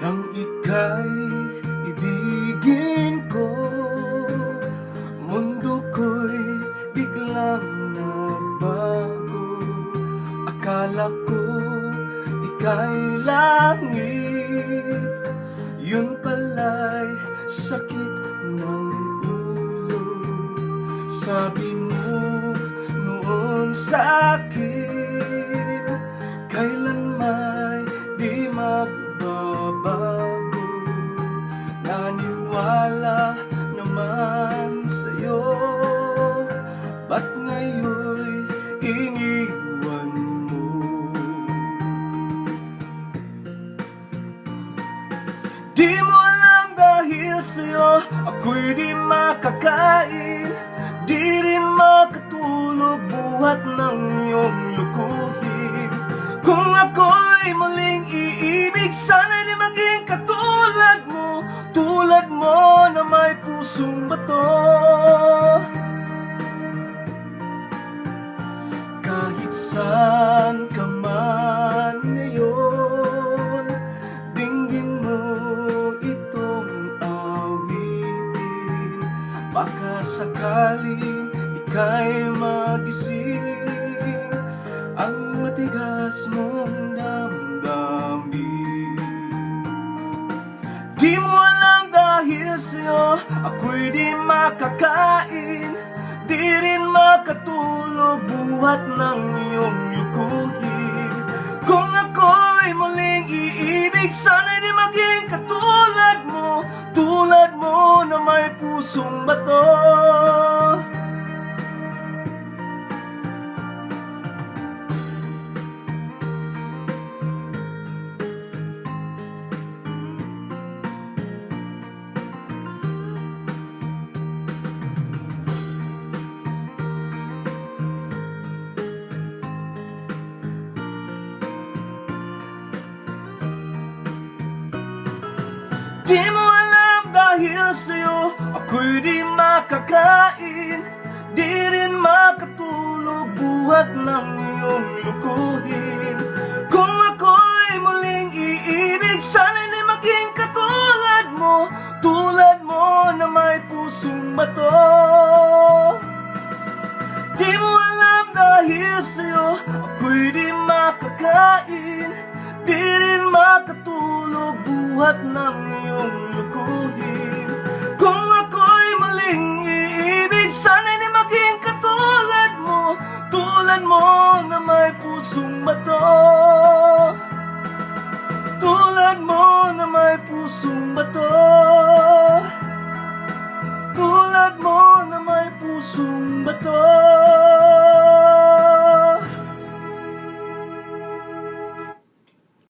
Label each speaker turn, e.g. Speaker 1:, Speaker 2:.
Speaker 1: Nang ika'y ibigin ko, mundo ko'y biglang nagbago. Akala ko ika'y langit, yun pala'y sakit ng ulo. Sabi mo noon sa'kin, kailan may di magbabago. Naniwala naman sa'yo, ba't ngayon'y iniwan mo? Di mo alam dahil sa'yo ako'y di makakain, di rin makatulog buhat ng iyong lukuhin. Kung ako'y muling iibig, sana'y di maging katulad mo, tulad mo na may pusong bato. Kahit saan ka man ngayon, dinggin mo itong awitin. Baka sakaling ika'y magising ang matigas mong damdamin. Di mo alam dahil sa'yo ako'y di makakain, di rin makatulog buhat ng iyong lukuhin. Kung ako'y muling iibig, sana'y di maging katulad mo, tulad mo na may pusong bato. Di mo alam dahil sa'yo ako'y di makakain, di rin makatulog buhat ng iyong lukuhin. Kung ako'y muling iibig, sana'y di maging katulad mo, tulad mo na may pusong bato. Di mo alam dahil sa'yo ako'y di makakain, di rin makatulog buhat ng iyong lukuhin. Kung ako'y muling iibig, sana'y di maging katulad mo, tulad mo na may pusong bato. Tulad mo na may pusong bato, tulad mo na may pusong bato.